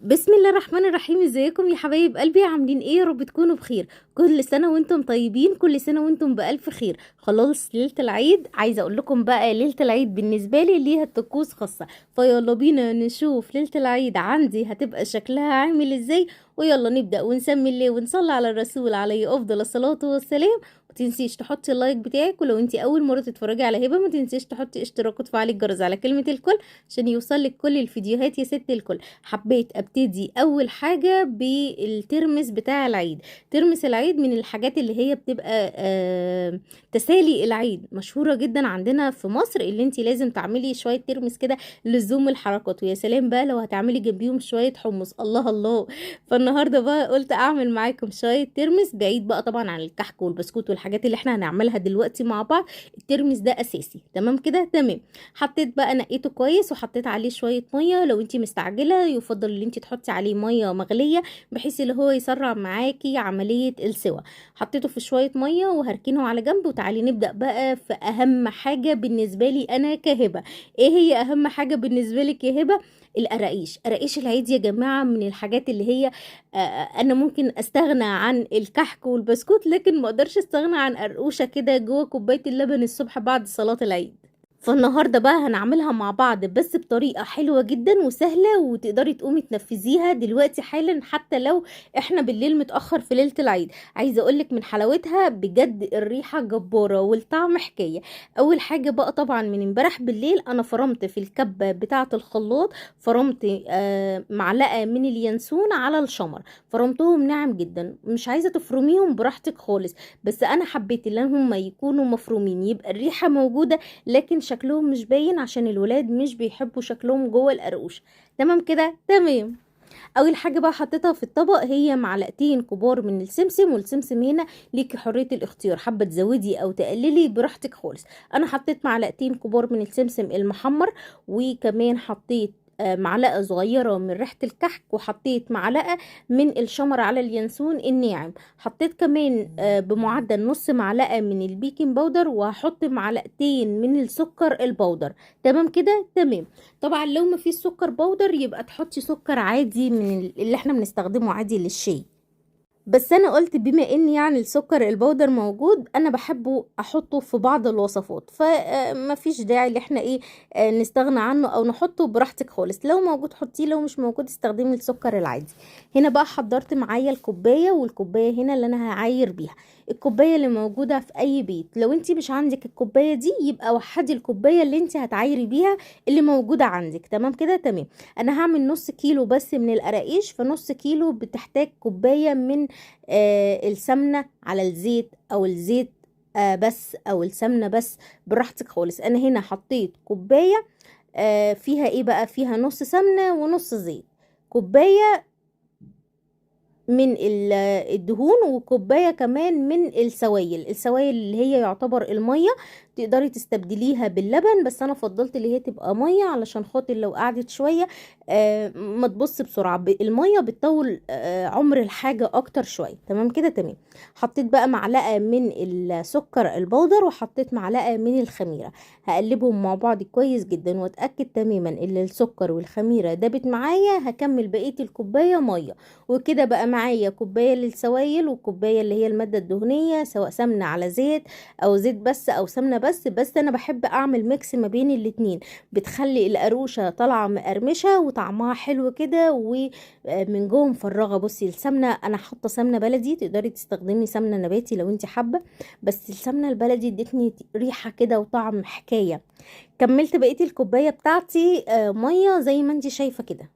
بسم الله الرحمن الرحيم. ازيكم يا حبايب قلبي؟ عاملين ايه؟ يا رب تكونوا بخير. كل سنة وانتم طيبين، كل سنة وانتم بألف خير. خلاص ليلة العيد، عايزة اقول لكم بقى ليلة العيد بالنسبة لي ليها طقوس خاصة. فيلا بينا نشوف ليلة العيد عندي هتبقى شكلها عامل ازاي. ويلا نبدأ ونسمي الله ونصلي على الرسول عليه افضل الصلاة والسلام. متنسيش تحطي اللايك بتاعك، ولو انتي اول مرة تتفرجي على هبة متنسيش تحطي اشتراك وتفعلي الجرس على كلمة الكل عشان يوصلك كل الفيديوهات يا ست الكل. حبيت ابتدي اول حاجة بالترمس بتاع العيد. ترمس العيد من الحاجات اللي هي بتبقى تسالي العيد، مشهورة جدا عندنا في مصر، اللي انتي لازم تعملي شوية ترمس كده لزوم الحركات. ويا سلام بقى لو هتعملي جنبيهم شوية حمص، الله الله. فالنهاردة بقى قلت اعمل معاكم شوية ترمس بعيد بقى طبعا عن الكحك والبسكوت والحاجات اللي احنا هنعملها دلوقتي مع بعض. الترمس ده اساسي، تمام كده تمام. حطيت بقى، نقيته كويس وحطيت عليه شويه ميه. لو انتي مستعجله يفضل ان انتي تحطي عليه ميه مغليه بحيث اللي هو يسرع معاكي عمليه السوى. حطيته في شويه ميه وهركنه على جنب. وتعالي نبدا بقى في اهم حاجه بالنسبه لي انا كهبه. ايه هي اهم حاجه بالنسبه لك يا هبه؟ القراقيش. قراقيش العيد يا جماعه من الحاجات اللي هي انا ممكن استغنى عن الكحك والبسكوت، لكن ما اقدرش استغنى عن قرقوشه كده جوه كوبايه اللبن الصبح بعد صلاه العيد. فالنهارده بقى هنعملها مع بعض بس بطريقة حلوة جدا وسهلة، وتقدري تقومي تنفذيها دلوقتي حالا حتى لو احنا بالليل متأخر في ليلة العيد. عايزة اقولك من حلاوتها بجد الريحة جبارة والطعم حكاية. اول حاجة بقى طبعا من امبارح بالليل انا فرمت في الكبة بتاعة الخلاط، فرمت معلقة من اليانسون على الشمر. فرمتهم ناعم جدا، مش عايزة تفرميهم براحتك خالص، بس انا حبيت ان هم يكونوا مفرومين يبقى الريحة موجودة لكن شكلهم مش باين عشان الولاد مش بيحبوا شكلهم جوه القرقوش. تمام كده تمام. اول حاجه بقى حطيتها في الطبق هي معلقتين كبار من السمسم. والسمسم هنا ليكي حريه الاختيار، حابه تزودي او تقللي براحتك خالص. انا حطيت معلقتين كبار من السمسم المحمر، وكمان حطيت معلقة صغيرة من ريحة الكحك، وحطيت معلقة من الشمر على اليانسون الناعم. حطيت كمان بمعدل نص معلقة من البيكنج باودر، وهحط معلقتين من السكر البودر. تمام كده تمام. طبعا لو ما فيش سكر بودر يبقى تحطي سكر عادي من اللي احنا بنستخدمه عادي للشاي. بس انا قلت بما ان يعني السكر البودر موجود انا بحبه احطه في بعض الوصفات، فما فيش داعي ان احنا ايه نستغنى عنه او نحطه براحتك خالص. لو موجود حطيه، لو مش موجود استخدمي السكر العادي. هنا بقى حضرت معايا الكوبايه، والكوبايه هنا اللي انا هعاير بيها الكوبايه اللي موجوده في اي بيت. لو انتي مش عندك الكوبايه دي يبقى وحدي الكوبايه اللي انتي هتعايري بيها اللي موجوده عندك. تمام كده تمام. انا هعمل نص كيلو بس من القراقيش، فنص كيلو بتحتاج كوبايه من السمنة على الزيت او الزيت بس او السمنة بس، براحتك خالص. انا هنا حطيت كوباية فيها ايه بقى، فيها نص سمنة ونص زيت. كوباية من الدهون، وكوباية كمان من السوائل. السوائل اللي هي يعتبر المية، تقدري تستبدليها باللبن، بس انا فضلت اللي هي تبقى مية علشان خاطر لو قعدت شوية ما تبص بسرعة. المية بتطول عمر الحاجة اكتر شوية. تمام كده تمام. حطيت بقى معلقة من السكر البودر، وحطيت معلقة من الخميرة. هقلبهم مع بعض كويس جدا واتأكد تماما ان السكر والخميرة دابت معايا. هكمل بقية الكوباية مية، وكده بقى معايا كوباية للسوائل وكوباية اللي هي المادة الدهنية، سواء سمنة على زيت او زيت بس او سمنة بس. بس انا بحب اعمل ميكس ما بين الاتنين، بتخلي القروشة طالعة مقرمشة وطعمها حلو كده ومن جوه مفرغة. بصي السمنة انا حاطة سمنة بلدي، تقدري تستخدمي سمنة نباتي لو انت حابة، بس السمنة البلدي ادتني ريحة كده وطعم حكاية. كملت بقية الكوباية بتاعتي مية زي ما انت شايفة كده.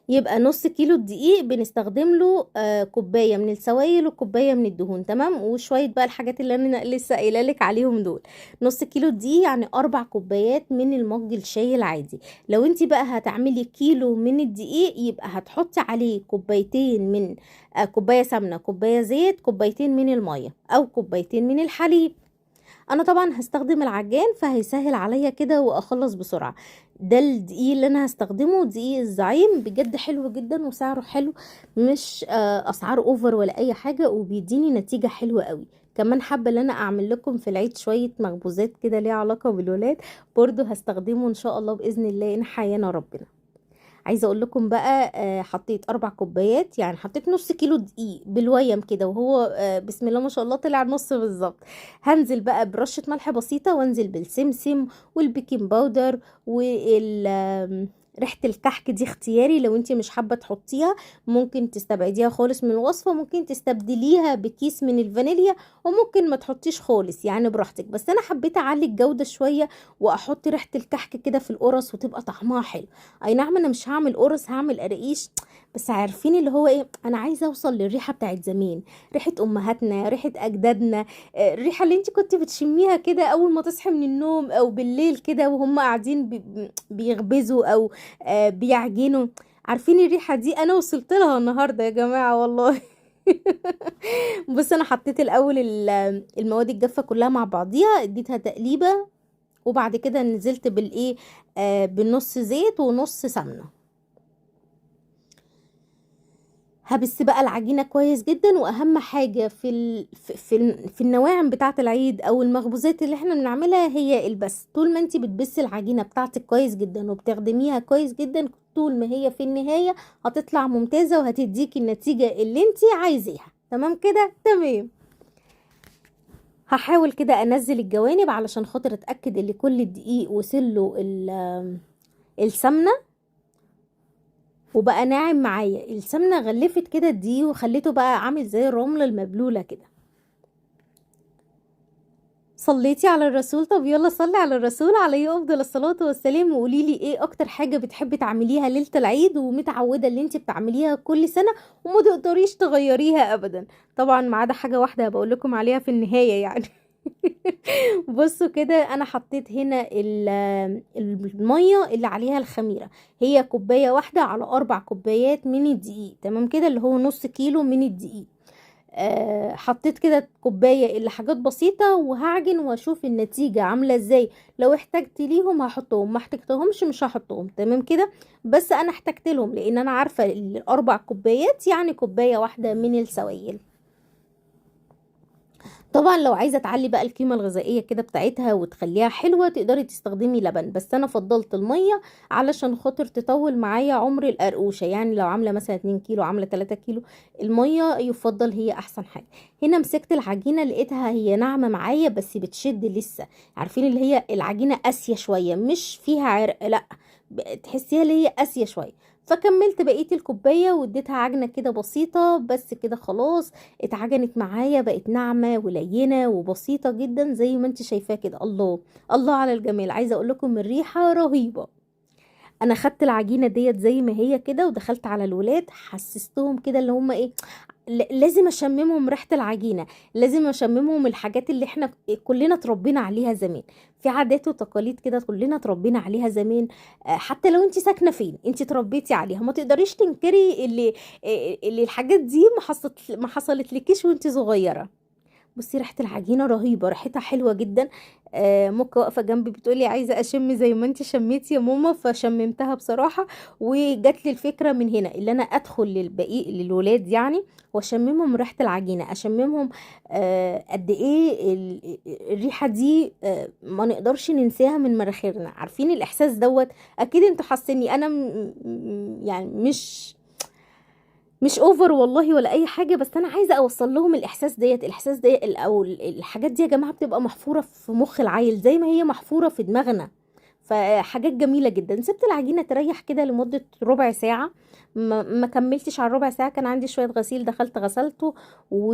يبقى نص كيلو الدقيق بنستخدم له كوبايه من السوائل وكوبايه من الدهون. تمام. وشويه بقى الحاجات اللي انا لسه قايله لك عليهم دول. نص كيلو الدقيق يعني 4 كوبايات من المج الشاي العادي. لو انت بقى هتعملي كيلو من الدقيق يبقى هتحطي عليه كوبايتين من كوبايه سمنه، كوبايه زيت، كوبايتين من الميه، او كوبايتين من الحليب. انا طبعا هستخدم العجان فهيسهل عليا كده واخلص بسرعة. ده الدقيق اللي انا هستخدمه دقيق الزعيم، بجد حلو جدا وسعره حلو، مش اسعار اوفر ولا اي حاجة، وبيديني نتيجة حلوة قوي. كمان حابة ان انا اعمل لكم في العيد شوية مخبوزات كده ليها علاقة بالولاد، برضو هستخدمه ان شاء الله باذن الله ان حيانا ربنا. عايزه اقول لكم بقى حطيت 4 كوبايات، يعني حطيت نص كيلو دقيق بالويم كده، وهو بسم الله ما شاء الله طلع نص بالظبط. هنزل بقى برشه ملح بسيطه، وانزل بالسمسم والبيكنج باودر وال ريحة الكحك دي اختياري، لو انتي مش حابة تحطيها ممكن تستبعديها خالص من الوصفة، ممكن تستبدليها بكيس من الفانيليا، وممكن ما تحطيش خالص يعني براحتك. بس انا حبيت اعلي الجودة شوية واحط ريحة الكحك كده في القرص وتبقى طعمها حلو. اي نعم انا مش هعمل قرص، هعمل قراقيش، بس عارفين اللي هو ايه، انا عايزة اوصل للريحة بتاعت زمان، ريحة امهاتنا، ريحة اجدادنا، الريحة اللي انت كنت بتشميها كده اول ما تصحي من النوم او بالليل كده وهم قاعدين بيخبزوا او بيعجنوا. عارفين الريحة دي؟ انا وصلت لها النهاردة يا جماعة والله. بص انا حطيت الاول المواد الجافة كلها مع بعضيها، اديتها تقليبة، وبعد كده نزلت بالايه بالنص زيت ونص سمنة. هبس بقى العجينة كويس جدا. واهم حاجة في النواعم بتاعة العيد او المخبوزات اللي احنا بنعملها هي البس. طول ما انتي بتبسي العجينة بتاعتك كويس جدا وبتخدميها كويس جدا، طول ما هي في النهاية هتطلع ممتازة وهتديكي النتيجة اللي انتي عايزاها. تمام كده؟ تمام. هحاول كده انزل الجوانب علشان خاطر اتأكد ان كل الدقيق وصله السمنة وبقى ناعم معايا. السمنة غلفت كده الدقيق وخليته بقى عامل زي الرملة المبلولة كده. صليتي على الرسول؟ طب يلا صلي على الرسول عليه افضل الصلاة والسلام، وقولي لي ايه اكتر حاجة بتحبي تعمليها ليلة العيد ومتعودة اللي انت بتعمليها كل سنة وما تقدريش تغيريها ابدا. طبعا ما عدا حاجة واحدة هبقول لكم عليها في النهاية يعني. بصوا كده، انا حطيت هنا المية اللي عليها الخميرة، هي كوباية واحدة على 4 كوبايات من الدقيق. تمام كده؟ اللي هو نص كيلو من الدقيق. حطيت كده كوباية اللي حاجات بسيطة، وهعجن واشوف النتيجة عاملة ازاي. لو احتجت ليهم هحطهم، ما احتجتهمش مش هحطهم. تمام كده؟ بس انا احتجت لهم لان انا عارفة ال4 كوبايات يعني كوباية واحدة من السوائل. طبعا لو عايزه تعلي بقى القيمه الغذائيه كده بتاعتها وتخليها حلوه تقدري تستخدمي لبن، بس انا فضلت الميه علشان خاطر تطول معايا عمر القرقوشه. يعني لو عامله مثلا 2 كيلو، عامله 3 كيلو، الميه يفضل هي احسن حاجه. هنا مسكت العجينه لقيتها هي ناعمه معايا بس بتشد لسه. عارفين اللي هي العجينه قاسيه شويه، مش فيها عرق، لا، تحسيها اللي هي قاسيه شويه. فكملت بقيه الكوبايه واديتها عجنه كده بسيطه بس كده خلاص. اتعجنت معايا، بقت ناعمه ولينه وبسيطه جدا زي ما انت شايفاه كده. الله الله على الجمال. عايزه اقول لكم الريحه رهيبه. انا خدت العجينه ديت زي ما هي كده ودخلت على الولاد حسستهم كده اللي هم ايه، لازم اشممهم ريحة العجينة، لازم اشممهم الحاجات اللي احنا كلنا اتربينا عليها زمان. في عادات وتقاليد كده كلنا اتربينا عليها زمان. حتى لو انت ساكنة فين انت اتربيتي عليها، ما تقدريش تنكري اللي الحاجات دي ما حصلت لكيش وانت صغيرة. بصي ريحه العجينه رهيبه، ريحتها حلوه جدا. مكة واقفه جنبي بتقولي عايزه اشم زي ما انت شميتي يا ماما، فشممتها بصراحه. وجات لي الفكره من هنا اللي انا ادخل للبقيه للولاد يعني واشممهم ريحه العجينه، اشممهم قد ايه الريحه دي ما نقدرش ننساها من مناخيرنا. عارفين الاحساس دوت؟ اكيد انتوا حاسيني انا يعني مش اوفر والله ولا اي حاجه، بس انا عايزه اوصل لهم الاحساس ديت. الاحساس دي او الحاجات دي يا جماعه بتبقى محفوره في مخ العيل زي ما هي محفوره في دماغنا. فحاجات جميله جدا. سبت العجينه تريح كده لمده ربع ساعه، ما كملتش على ربع ساعه، كان عندي شويه غسيل دخلت غسلته، و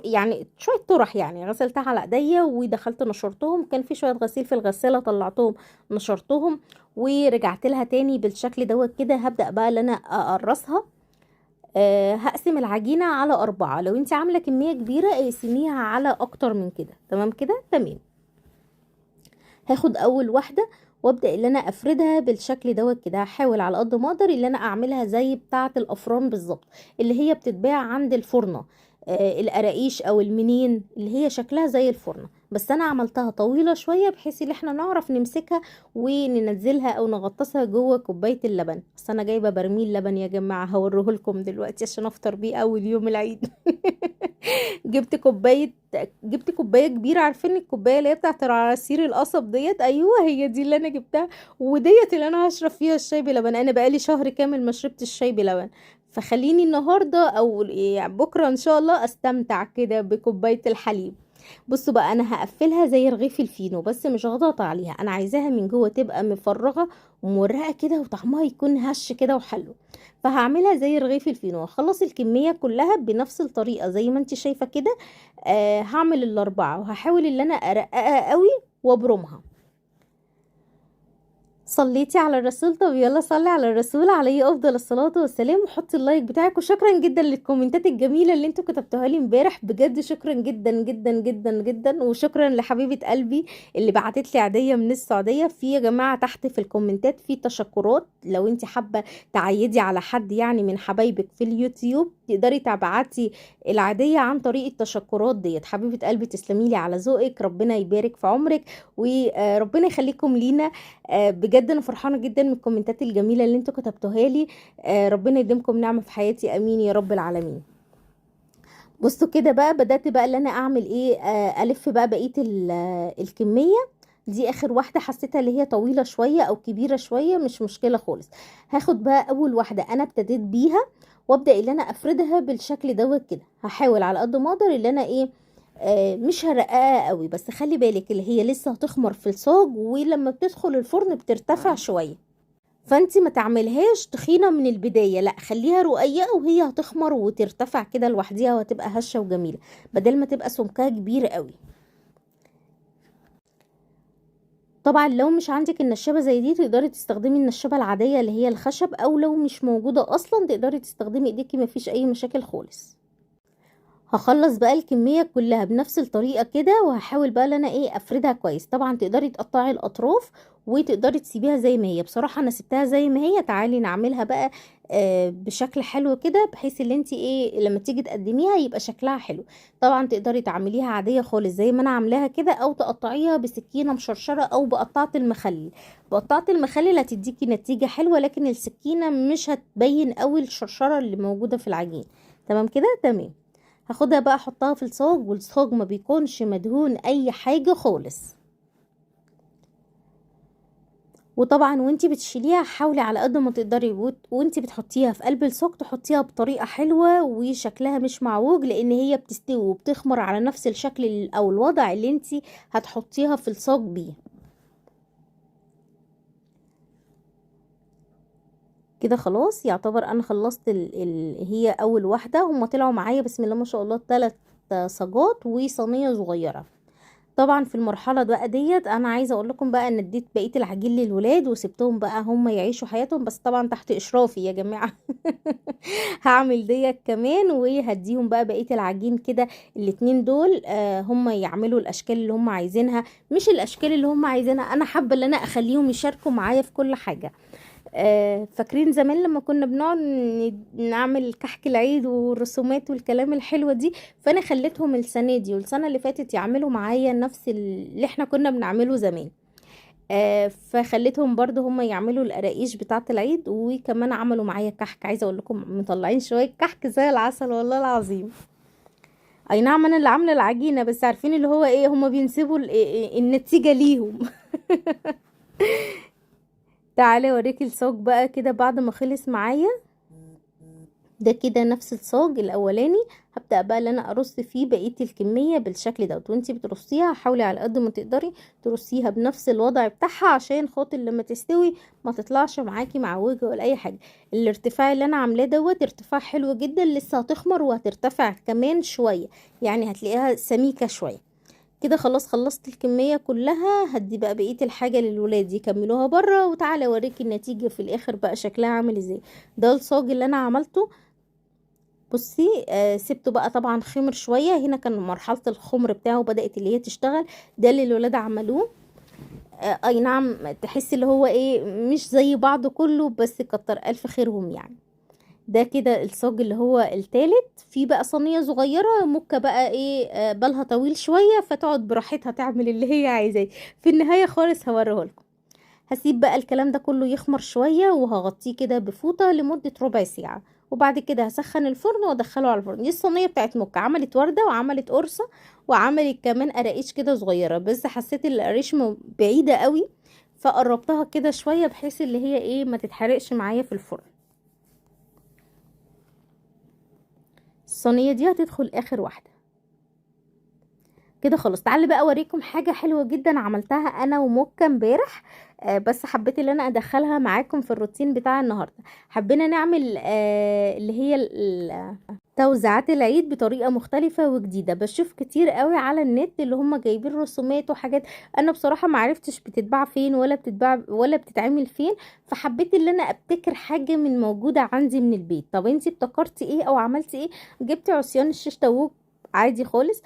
يعني شويه طرح يعني غسلتها على ايديا ودخلت نشرتهم. كان في شويه غسيل في الغساله طلعتهم نشرتهم ورجعت لها تاني بالشكل دوت كده. هبدأ بقى ان انا اقرصها. هقسم العجينة على 4. لو انت عاملة كمية كبيرة اقسميها على اكتر من كده. تمام كده؟ تمام. هاخد اول واحدة وابدأ ان انا افردها بالشكل دوت كده. هحاول على قد ما اقدر ان انا اعملها زي بتاعة الافران بالظبط اللي هي بتتباع عند الفرنة، القراقيش او المنين اللي هي شكلها زي الفرنة. بس انا عملتها طويلة شوية بحيث ان احنا نعرف نمسكها وننزلها او نغطسها جوه كوباية اللبن. بس انا جايبة برميل لبن يا جماعة هوريه لكم دلوقتي عشان افطر بيه اول يوم العيد. جبت كوباية جبت كوبايه كبيره، عارفين الكوبايه اللي هي بتاعت عصير القصب ديت؟ ايوه هي دي اللي انا جبتها، وديت اللي انا هشرب فيها الشاي بلبن. انا بقالي شهر كامل ما شربت الشاي بلبن، فخليني النهارده او يعني بكره ان شاء الله استمتع كده بكوبايه الحليب. بصوا بقى، انا هقفلها زي رغيف الفينو بس مش هضغط عليها، انا عايزاها من جوه تبقى مفرغه ومورقه كده وطعمها يكون هش كده وحلو. فهعملها زي رغيف الفينو، هخلص الكميه كلها بنفس الطريقه زي ما انت شايفه كده. هعمل الاربعه وهحاول ان انا ارققها قوي وابرمها. صليتي على الرسول؟ طب يلا صلي على الرسول عليه افضل الصلاة والسلام، وحطي اللايك بتاعك. وشكرا جدا للكومنتات الجميلة اللي انتوا كتبتوها لي امبارح، بجد شكرا جدا جدا جدا جدا. وشكرا لحبيبة قلبي اللي بعتت لي عادية من السعودية. في يا جماعة تحت في الكومنتات في تشكرات، لو انت حابة تعيدي على حد يعني من حبايبك في اليوتيوب تقدري تبعتي العادية عن طريق التشكرات ديت. حبيبة قلبي تسلمي لي على ذوقك، ربنا يبارك في عمرك وربنا يخليكم لينا. بجد انا فرحانه جدا من الكومنتات الجميله اللي انتوا كتبتوها لي. ربنا يديمكم نعمه في حياتي، امين يا رب العالمين. بصوا كده بقى، بدات بقى اللي انا اعمل ايه، الف بقى بقيه الكميه دي. اخر واحده حسيتها اللي هي طويله شويه او كبيره شويه، مش مشكله خالص. هاخد بقى اول واحده انا ابتديت بيها وابدا اللي انا افردها بالشكل دوت كده. هحاول على قد ما اقدر اللي انا ايه، مش هرققها قوي، بس خلي بالك اللي هي لسه هتخمر في الصاج، ولما بتدخل الفرن بترتفع شويه. فانت ما تعملهاش تخينه من البدايه، لا خليها رقيقه وهي هتخمر وترتفع كده لوحديها وهتبقى هشه وجميله، بدل ما تبقى سمكها كبير قوي. طبعا لو مش عندك النشابه زي دي تقدري تستخدمي النشابه العاديه اللي هي الخشب، او لو مش موجوده اصلا تقدري تستخدمي ايديكي، مفيش اي مشاكل خالص. هخلص بقى الكمية كلها بنفس الطريقة كده، وهحاول بقى ان انا ايه افردها كويس. طبعا تقدري تقطعي الاطراف وتقدري تسيبيها زي ما هي، بصراحة انا سبتها زي ما هي. تعالي نعملها بقى بشكل حلو كده، بحيث ان انت ايه لما تيجي تقدميها يبقى شكلها حلو. طبعا تقدري تعمليها عادية خالص زي ما انا عاملاها كده، او تقطعيها بسكينة مشرشرة او بقطعة المخلل. بقطعة المخلل هتديكي نتيجة حلوة، لكن السكينة مش هتبين قوي الشرشرة اللي موجودة في العجين. تمام كده تمام. هاخدها بقى احطها في الصاج، والصاج ما بيكونش مدهون اي حاجة خالص. وطبعا وانتي بتشيليها حاولي على قد ما تقدري وانتي بتحطيها في قلب الصاج تحطيها بطريقة حلوة وشكلها مش معوج، لان هي بتستوي وبتخمر على نفس الشكل او الوضع اللي انتي هتحطيها في الصاج بيه. كده خلاص يعتبر انا خلصت هي اول واحدة. هما طلعوا معايا بسم الله ما شاء الله 3 صاجات وصينية صغيرة. طبعا في المرحله بقى ديت انا عايزه اقول لكم بقى ان اديت بقيه العجين للولاد وسبتهم بقى هم يعيشوا حياتهم، بس طبعا تحت اشرافي يا جماعه. هعمل ديت كمان وهديهم بقى بقيه العجين كده. الاتنين دول هم يعملوا الاشكال اللي هم عايزينها، مش الاشكال اللي هم عايزينها، انا حابه ان انا اخليهم يشاركوا معايا في كل حاجه. فاكرين زمان لما كنا بنقعد نعمل كحك العيد والرسومات والكلام الحلوة دي؟ فانا خليتهم السنة دي والسنة اللي فاتت يعملوا معايا نفس اللي احنا كنا بنعمله زمان. فخليتهم برضو هم يعملوا القراقيش بتاعة العيد، وكمان عملوا معايا كحك. عايزة اقول لكم مطلعين شوية كحك زي العسل والله العظيم. اي نعم انا اللي عاملة العجينة، بس عارفين اللي هو ايه، هم بينسبوا النتيجة ليهم. تعالي اوريكي الصاج بقى كده بعد ما خلص معايا. ده كده نفس الصاج الاولاني. هبدأ بقى ان انا ارص فيه بقية الكمية بالشكل دوت. وانتي بترصيها حاولي على قد ما تقدري ترصيها بنفس الوضع بتاعها، عشان خاطر لما تستوي ما تطلعش معاكي معوجة ولا اي حاجة. الارتفاع اللي انا عاملاه دوت ارتفاع حلو جدا، لسه هتخمر وهترتفع كمان شوية، يعني هتلاقيها سميكة شوية. كده خلاص خلصت الكمية كلها. هدي بقى بقية الحاجة للولاد يكملوها بره، وتعالى اوريكي النتيجة في الاخر بقى شكلها عامل ازاي. ده الصاج اللي انا عملته. بصي سبته بقى طبعا خمر شوية، هنا كان مرحلة الخمر بتاعه بدأت اللي هي تشتغل. ده اللي الولاد عملوه. اي نعم تحس اللي هو ايه مش زي بعضه كله، بس كتر الف خيرهم يعني. ده كده الصاج اللي هو التالت. في بقى صينية صغيرة مكة بقى ايه بالها طويل شوية، فتقعد براحتها تعمل اللي هي عايزاه. في النهاية خالص هوريه لكم. هسيب بقى الكلام ده كله يخمر شوية، وهغطيه كده بفوطة لمدة ربع ساعة، وبعد كده هسخن الفرن وادخله على الفرن. دي الصينيه بتاعت موكا، عملت ورده وعملت قرصه وعملت كمان قراقيش كده صغيره، بس حسيت القراقيش بعيده قوي فقربتها كده شويه بحيث اللي هي ايه ما تتحرقش معايا في الفرن. الصينيه دي هتدخل اخر واحده كده خلاص. تعالي بقى اوريكم حاجه حلوه جدا عملتها انا وموكا امبارح، بس حبيت ان انا ادخلها معاكم في الروتين بتاع النهارده. حبينا نعمل اللي هي توزيعات العيد بطريقه مختلفه وجديده. بشوف كتير قوي على النت اللي هم جايبين رسومات وحاجات، انا بصراحه ما عرفتش بتتباع فين ولا بتتباع ولا بتتعمل فين، فحبيت ان انا ابتكر حاجه من موجوده عندي من البيت. طب انتي ابتكرتي ايه او عملتي ايه؟ جبت عصيان الشيش تاووك عادي خالص.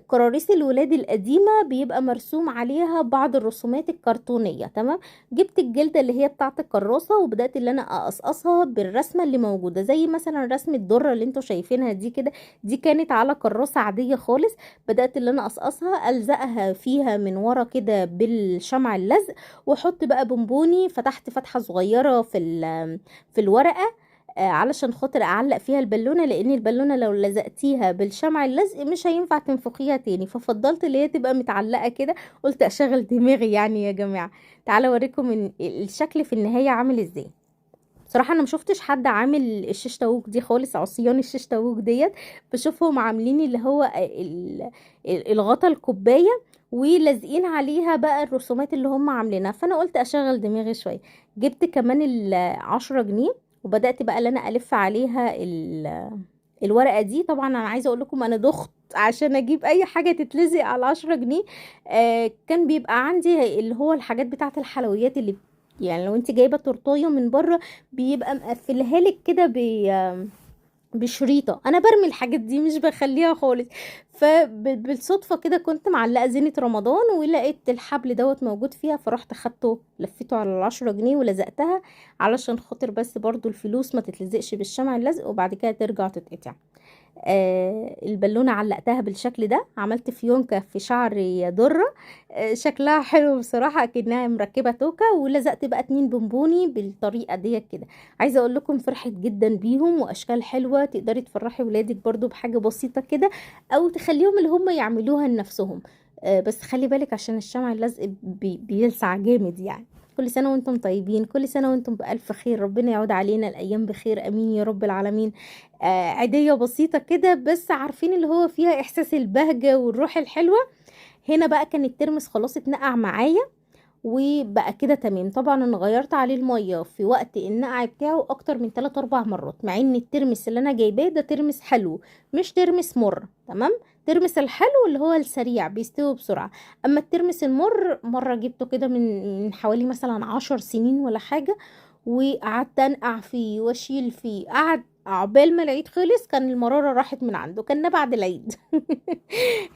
كراريس الولاد القديمة بيبقى مرسوم عليها بعض الرسومات الكرتونية، تمام. جبت الجلدة اللي هي بتاعت الكراسة وبدأت اللي انا اقصقصها بالرسمة اللي موجودة، زي مثلا رسمة الدرة اللي انتوا شايفينها دي كده، دي كانت على كراسة عادية خالص. بدأت اللي انا اقصقصها الزقها فيها من ورا كده بالشمع اللزق، واحط بقى بونبوني، فتحت فتحة صغيرة في الورقة علشان خاطر اعلق فيها البالونه، لان البالونه لو لزقتيها بالشمع اللزق مش هينفع تنفخيها تاني، ففضلت اللي هي تبقى متعلقه كده. قلت اشغل دماغي يعني يا جماعه. تعالوا اوريكم الشكل في النهايه عامل ازاي. بصراحه انا مشوفتش حد عامل الشيش تاووك دي خالص، عصيان الشيش تاووك ديت. بشوفهم عاملين اللي هو الغطا الكوبايه ولازقين عليها بقى الرسومات اللي هم عاملينها، فانا قلت اشغل دماغي شويه. جبت كمان ال10 جنيه وبدأت بقى اللي انا الف عليها الورقة دي. طبعا انا عايزة اقول لكم انا ضغط عشان اجيب اي حاجة تتلزق على 10 جنيه. كان بيبقى عندي اللي هو الحاجات بتاعة الحلويات اللي يعني لو انت جايبة تورتايه من بره بيبقى مقفلها لك كده بشريطة. انا برمي الحاجات دي مش بخليها خالص. فبالصدفة كده كنت معلقة زينة رمضان ولقيت الحبل دوت موجود فيها، فرحت خدته لفيته على ال10 جنيه ولزقتها علشان خاطر بس برضو الفلوس ما تتلزقش بالشمع اللزق وبعد كده ترجع تتقطع. البالونة علقتها بالشكل ده، عملت فيونكة في شعري درة. شكلها حلو بصراحة كأنها مركبة توكة، ولزقت بقى 2 بونبوني بالطريقة ديت كده. عايزة اقول لكم فرحت جدا بيهم، واشكال حلوة تقدري تفرحي ولادك برضو بحاجة بسيطة كده، او تخليهم اللي هم يعملوها لنفسهم. بس خلي بالك عشان الشمع اللزق بيلسع جامد يعني. كل سنة وانتم طيبين، كل سنة وانتم بألف خير، ربنا يعود علينا الأيام بخير، أمين يا رب العالمين. عيدية بسيطة كده بس عارفين اللي هو فيها إحساس البهجة والروح الحلوة. هنا بقى كان الترمس خلاص اتنقع معايا وبقى كده تمام. طبعا انا غيرت عليه الميه في وقت النقع بتاعه اكتر من 3 4 مرات، مع ان الترمس اللي انا جايباه ده ترمس حلو مش ترمس مر، تمام. ترمس الحلو اللي هو السريع بيستوي بسرعه، اما الترمس المر مره جبته كده من حوالي مثلا 10 سنين ولا حاجه، وقعدت انقع فيه واشيل فيه، قعد عقبال ما العيد خلص كان المرارة راحت من عنده، كان بعد العيد.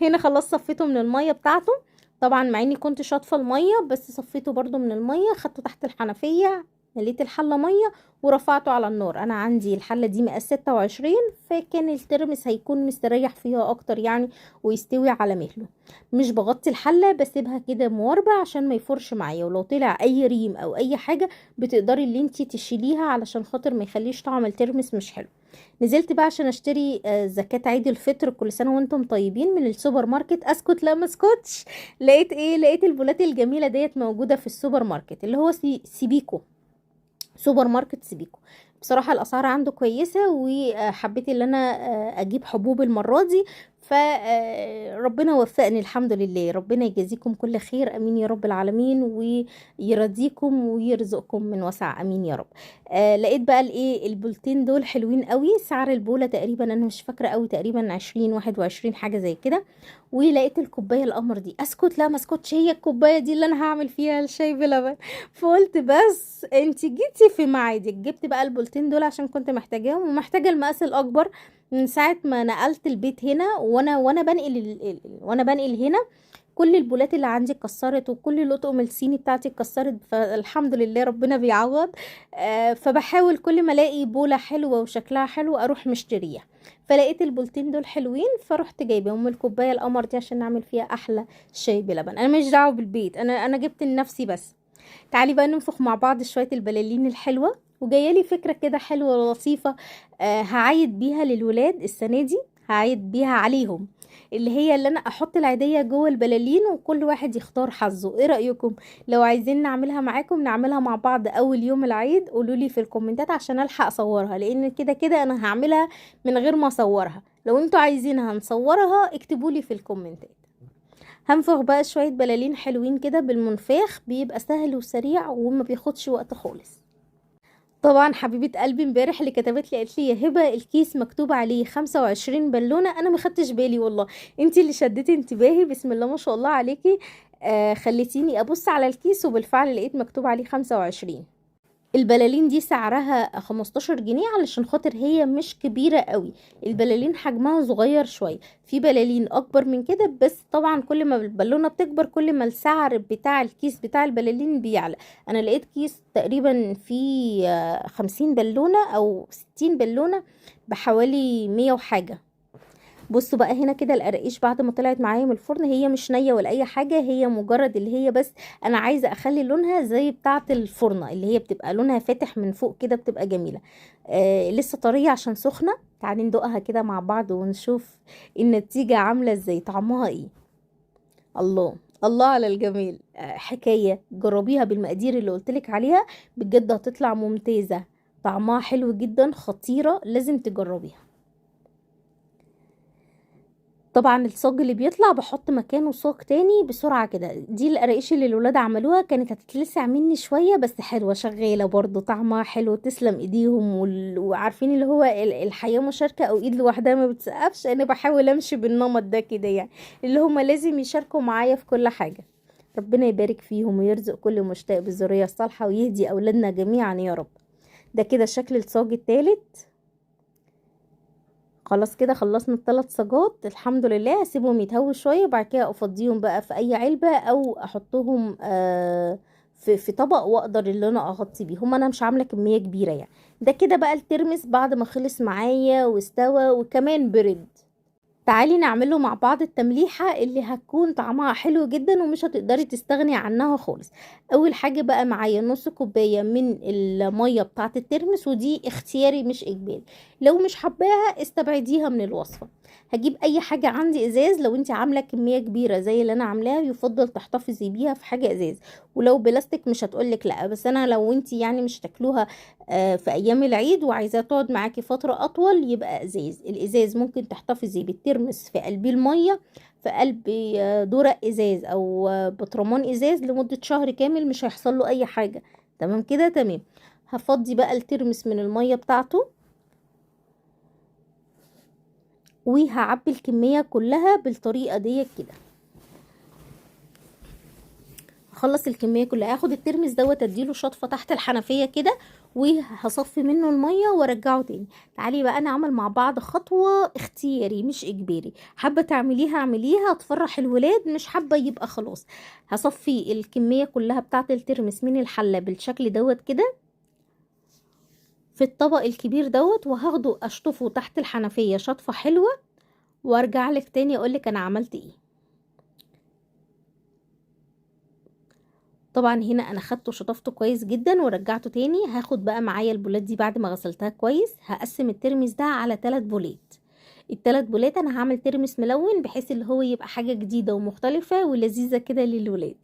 هنا خلاص صفيته من المية بتاعته. طبعا مع اني كنت شاطفه الميه بس صفيته برضو من الميه، خدته تحت الحنفيه، مليت الحله ميه ورفعته على النار. انا عندي الحله دي مقاس 26، فكان الترمس هيكون مستريح فيها اكتر يعني ويستوي على مهله. مش بغطي الحله، بسيبها كده مواربه عشان ما يفرش معايا، ولو طلع اي ريم او اي حاجه بتقدري اللي انتي تشيليها علشان خاطر ما يخليش طعم الترمس مش حلو. نزلت بقى عشان اشتري زكاة عيد الفطر، كل سنة وانتم طيبين، من السوبر ماركت. اسكت لا مسكتش، لقيت ايه؟ لقيت البولات الجميلة ديت موجودة في السوبر ماركت اللي هو سيبيكو، سوبر ماركت سيبيكو. بصراحة الأسعار عنده كويسة، وحبيت ان انا اجيب حبوب المرة دي، فربنا وفقني الحمد لله. ربنا يجازيكم كل خير، امين يا رب العالمين، ويرضيكم ويرزقكم من وسع، امين يا رب. لقيت بقى الايه البولتين دول حلوين قوي، سعر البولة تقريبا انا مش فاكرة قوي، تقريبا 20 21 حاجة زي كده. ولقيت الكوباية القمر دي، اسكت لا مسكتش، هي الكوباية دي اللي انا هعمل فيها الشاي بلبن. فقلت بس انت جيتي في ميعادك. جبت بقى البولتين دول عشان كنت محتاجاهم ومحتاجة المقاس الاكبر. من ساعة ما نقلت البيت هنا وانا بنقل وانا بنقل هنا كل البولات اللي عندي اتكسرت وكل الاطقم الصيني بتاعتي اتكسرت، فالحمد لله ربنا بيعوض. فبحاول كل ما الاقي بولة حلوة وشكلها حلو اروح مشتريها. فلقيت البولتين دول حلوين فرحت جايبهم، الكوبايه القمر دي عشان نعمل فيها احلى شاي بلبن. انا مش دعوه بالبيت، انا جبت لنفسي بس. تعالي بقى ننفخ مع بعض شويه البلالين الحلوه. وجايه لي فكره كده حلوه ولطيفه. هعيد بيها للولاد السنه دي، هعيد بيها عليهم، اللي هي اللي انا احط العيديه جوه البلالين وكل واحد يختار حظه. ايه رايكم؟ لو عايزين نعملها معاكم نعملها مع بعض اول يوم العيد، قولوا لي في الكومنتات عشان الحق اصورها، لان كده كده انا هعملها من غير ما اصورها. لو انتوا عايزينها نصورها اكتبوا لي في الكومنتات. هنفخ بقى شويه بلالين حلوين كده بالمنفاخ، بيبقى سهل وسريع وما بياخدش وقت خالص. طبعا حبيبه قلبي امبارح اللي كتبت لي قالت لي يا هبه الكيس مكتوب عليه 25 بالونه، انا ما خدتش بالي والله. انتي اللي شدتي انتباهي، بسم الله ما شاء الله عليكي. خليتيني ابص على الكيس وبالفعل لقيت مكتوب عليه 25. البلالين دي سعرها 15 جنيه، علشان خاطر هي مش كبيرة قوي. البلالين حجمها صغير شوية، في بلالين اكبر من كده، بس طبعا كل ما البالونة بتكبر كل ما السعر بتاع الكيس بتاع البلالين بيعلى. انا لقيت كيس تقريبا فيه 50 بالونة او 60 بالونة بحوالي 100 وحاجة. بصوا بقى هنا كده القراقيش بعد ما طلعت معايا من الفرن، هي مش نية ولا اي حاجة، هي مجرد اللي هي بس انا عايزة اخلي لونها زي بتاعة الفرنة اللي هي بتبقى لونها فاتح من فوق كده، بتبقى جميلة. لسه طرية عشان سخنة. تعالي ندوقها كده مع بعض ونشوف النتيجة عاملة ازاي، طعمها ايه. الله الله على الجمال. حكاية جربيها بالمقادير اللي قلتلك عليها، بجد هتطلع ممتازة. طعمها حلو جدا، خطيرة، لازم تجربيها. طبعا الصاج اللي بيطلع بحط مكانه صاج تاني بسرعة كده. دي القراقيش اللي الولاد عملوها، كانت هتتلسع مني شوية بس حلوة شغالة برضو، طعمها حلو، تسلم ايديهم. وعارفين اللي هو الحياة مشاركة، او ايد لوحدها ما بتسقفش. انا بحاول امشي بالنمط ده كده يعني، اللي هما لازم يشاركوا معايا في كل حاجة. ربنا يبارك فيهم ويرزق كل مشتاق بالذرية الصالحة ويهدي اولادنا جميعا يا رب. ده كده شكل الصاج التالت. خلاص كده خلصنا الثلاث صاجات الحمد لله. هسيبهم يتهووا شويه وبعد كده افضيهم بقى في اي علبه، او احطهم في طبق، واقدر اللي انا اغطي بيهم. انا مش عامله كميه كبيره يعني. ده كده بقى الترمس بعد ما خلص معايا واستوى وكمان برد. تعالي نعمله مع بعض التمليحة اللي هتكون طعمها حلو جدا ومش هتقدري تستغني عنها خالص. اول حاجة بقى معايا نص كوباية من المية بتاعة الترمس، ودي اختياري مش اجباري، لو مش حباها استبعديها من الوصفة. هجيب اي حاجة عندي ازاز، لو انت عاملة كمية كبيرة زي اللي انا عاملاها يفضل تحتفظي بيها في حاجة ازاز، ولو بلاستيك مش هتقولك لا. بس انا لو انت يعني مش تاكلوها في ايام العيد وعايزاه تقعد معاكي فتره اطول، يبقى ازاز. الازاز ممكن تحتفظي بالترمس في قلبي الميه، في قلب دورق ازاز او بطرمان ازاز لمده شهر كامل، مش هيحصل له اي حاجه. تمام كده تمام. هفضي بقى الترمس من الميه بتاعته، وهعبي الكميه كلها بالطريقه دي كده. هخلص الكميه كلها، هاخد الترمس دوت اديله شطفه تحت الحنفيه كده، وهصفي منه الميه وارجعه تاني. تعالي بقى نعمل مع بعض خطوه اختياري مش اجباري، حابه تعمليها اعمليها تفرح الولاد، مش حابه يبقى خلاص. هصفي الكميه كلها بتاعه الترمس من الحله بالشكل دوت كده في الطبق الكبير دوت، وهاخده اشطفه تحت الحنفيه شطفه حلوه، وارجع لك تاني اقولك انا عملت ايه. طبعا هنا انا خدته شطفته كويس جدا ورجعته تاني. هاخد بقى معايا البولات دي بعد ما غسلتها كويس، هقسم الترمس ده على 3 بولات. ال3 بولات انا هعمل ترمس ملون، بحيث اللي هو يبقى حاجة جديدة ومختلفة ولذيذة كده للولاد.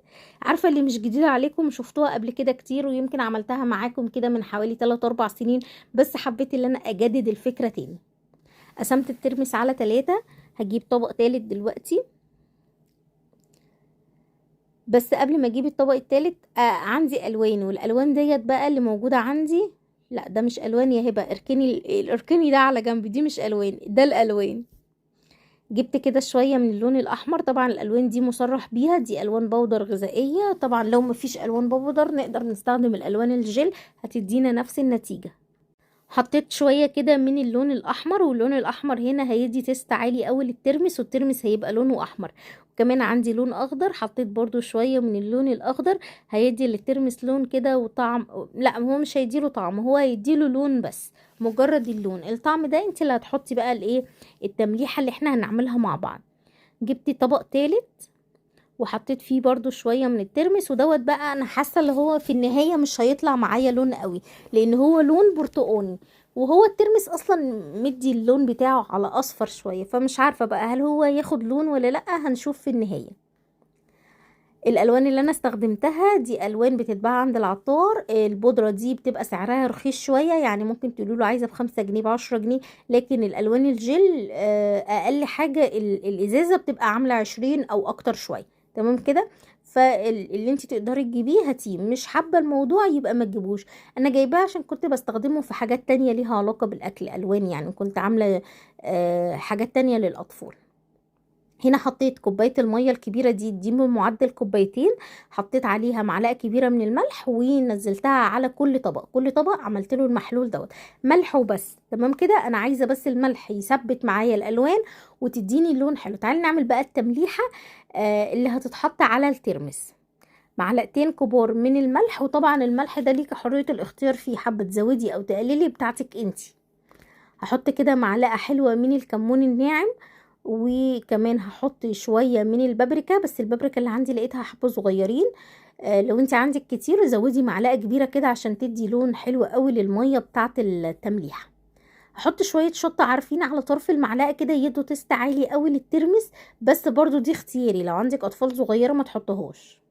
عارفة اللي مش جديدة عليكم، شفتوها قبل كده كتير ويمكن عملتها معاكم كده من حوالي 3 4 سنين، بس حبيت ان انا اجدد الفكرة تاني. قسمت الترمس على 3. هجيب طبق تالت دلوقتي. بس قبل ما اجيب الطبق التالت عندي الوان، والالوان ديت بقى اللي موجوده عندي. لا ده مش الوان يا هبه، اركني الاركني ده على جنب، دي مش الوان، ده الالوان. جبت كده شويه من اللون الاحمر، طبعا الالوان دي مصرح بيها، دي الوان بودر غذائيه. طبعا لو مفيش الوان بودر نقدر نستخدم الالوان الجل، هتدينا نفس النتيجه. حطيت شويه كده من اللون الاحمر، واللون الاحمر هنا هيدي تيست عالي قوي للترمس، والترمس هيبقى لونه احمر. وكمان عندي لون اخضر، حطيت برضو شويه من اللون الاخضر، هيدي للترمس لون كده وطعم. لا هو مش هيديله طعم، هو هيديله لون بس، مجرد اللون. الطعم ده انت اللي هتحطي بقى الايه، التمليحه اللي احنا هنعملها مع بعض. جبت طبق تالت، وحطيت فيه برضو شوية من الترمس، ودوت بقى انا حاسة اللي هو في النهاية مش هيطلع معايا لون قوي، لان هو لون برتقاني، وهو الترمس اصلا مدي اللون بتاعه على اصفر شوية، فمش عارفة بقى هل هو ياخد لون ولا لا، هنشوف في النهاية. الالوان اللي انا استخدمتها دي الوان بتتباع عند العطار، البودرة دي بتبقى سعرها رخيص شوية، يعني ممكن تقولوا عايزة ب5 جنيه ب10 جنيه، لكن الالوان الجل اقل حاجة الازازة بتبقى عاملة 20 او اكتر شوية. تمام كده. فاللي انت تقدري تجيبيه هاتيه، مش حابة الموضوع يبقى ما تجيبوش. انا جايباه عشان كنت بستخدمه في حاجات تانية ليها علاقة بالاكل، الوان يعني، كنت عاملة حاجات تانية للاطفال. هنا حطيت كوباية المية الكبيرة دي من معدل كوبايتين، حطيت عليها معلقة كبيرة من الملح ونزلتها على كل طبق، كل طبق عملت له المحلول دوت ملح وبس. تمام كده. انا عايزة بس الملح يثبت معايا الالوان وتديني اللون حلو. تعالي نعمل بقى التمليحة اللي هتتحط على الترمس. معلقتين كبار من الملح، وطبعا الملح ده ليك حرية الاختيار فيه، حابة تزودي او تقللي بتاعتك انتي. هحط كده معلقة حلوة من الكمون الناعم، وكمان هحط شوية من البابريكا، بس البابريكا اللي عندي لقيتها حبة صغيرين. لو انت عندك كتير زودي معلقة كبيرة كده عشان تدي لون حلو قوي للمية بتاعة التمليح. هحط شوية شطة عارفين على طرف المعلقة كده، يدوا تست عالي قوي للترمس، بس برضو دي اختياري، لو عندك اطفال صغيرة ما تحطهاش.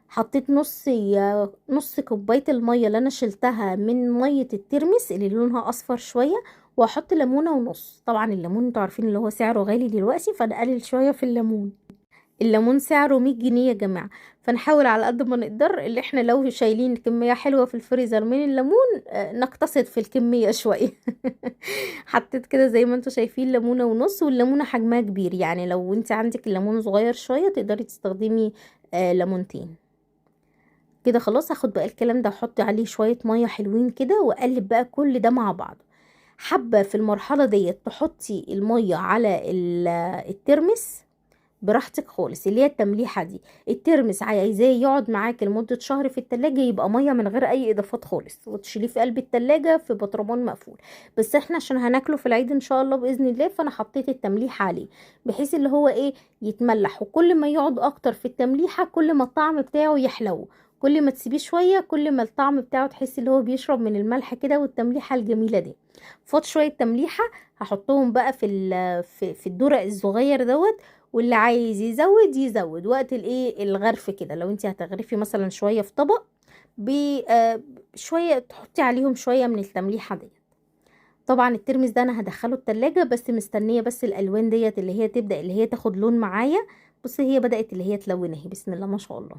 حطيت نص كوبايه الميه اللي انا شلتها من ميه الترمس اللي لونها اصفر شويه، واحط ليمونه ونص. طبعا الليمون انتوا عارفين اللي هو سعره غالي دلوقتي، فنقلل شويه في الليمون. الليمون سعره 100 جنيه يا جماعه، فنحاول على قد ما نقدر اللي احنا لو شايلين كميه حلوه في الفريزر من الليمون نقتصد في الكميه شويه. حطيت كده زي ما انتوا شايفين ليمونه ونص، والليمونه حجمها كبير، يعني لو انت عندك الليمون صغير شويه تقدري تستخدمي ليمونتين. كده خلاص. هاخد بقى الكلام ده احط عليه شوية مية حلوين كده، واقلب بقى كل ده مع بعض. حابة في المرحلة ديت تحطي المية على الترمس براحتك خالص، اللي هي التمليحة دي. الترمس عايزاه يقعد معاك لمدة شهر في التلاجة، يبقى مية من غير اي اضافات خالص، وتشيليه في قلب التلاجة في بطرمان مقفول. بس احنا عشان هناكله في العيد ان شاء الله باذن الله، فانا حطيت التمليحة عليه بحيث اللي هو ايه يتملح، وكل ما يقعد اكتر في التمليحة كل ما الطعم بتاعه يحلو. كل ما تسيبيه شوية كل ما الطعم بتاعه تحسي اللي هو بيشرب من الملح كده والتمليحة الجميلة دي. فاض شوية تمليحة هحطهم بقى في الدرق الصغير دوت. واللي عايز يزود يزود وقت الايه الغرف كده، لو انت هتغرفي مثلا شويه في طبق شويه تحطي عليهم شويه من التمليحه دي. طبعا الترمس ده انا هدخله التلاجة، بس مستنيه بس الالوان ديت اللي هي تبدا اللي هي تاخد لون معايا. بصي هي بدات اللي هي تلون اهي، بسم الله ما شاء الله.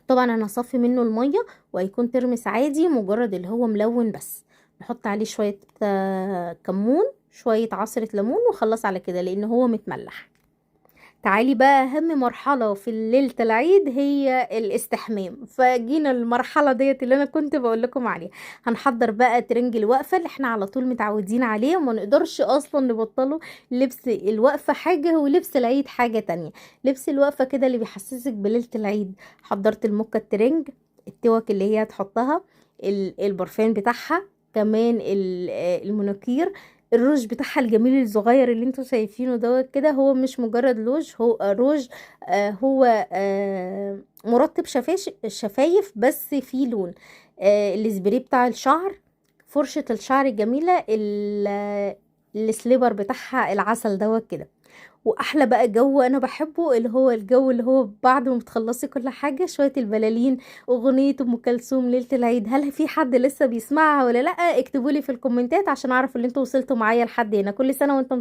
طبعا انا هصفي منه الميه، وهيكون ترمس عادي مجرد اللي هو ملون بس. نحط عليه شويه كمون، شويه عصره ليمون، وخلص على كده لان هو متملح. تعالي بقى اهم مرحلة في ليلة العيد هي الاستحمام، فجينا المرحلة ديت اللي انا كنت بقول لكم عليها. هنحضر بقى ترنج الوقفة اللي احنا على طول متعودين عليه، وما نقدرش اصلا نبطله. لبس الوقفة حاجة ولبس العيد حاجة تانية. لبس الوقفة كده اللي بيحسسك بليلة العيد. حضرت الموكة الترنج، التوك اللي هي هتحطها، البرفان بتاعها، كمان المونوكير، الروج بتاعها الجميل الصغير اللي انتوا شايفينه دوت كده. هو مش مجرد لوج، هو روج، هو مرطب شفايف بس فيه لون. السبراي بتاع الشعر، فرشة الشعر الجميلة، السليبر بتاعها العسل دوت كده. واحلى بقى جو انا بحبه اللي هو الجو اللي هو بعد ما بتخلصي كل حاجه شويه البلالين، اغنيه ام كلثوم ليله العيد. هل في حد لسه بيسمعها ولا لا؟ اكتبوا لي في الكومنتات عشان اعرف ان انتوا وصلتوا معايا لحد هنا. كل سنه وانتم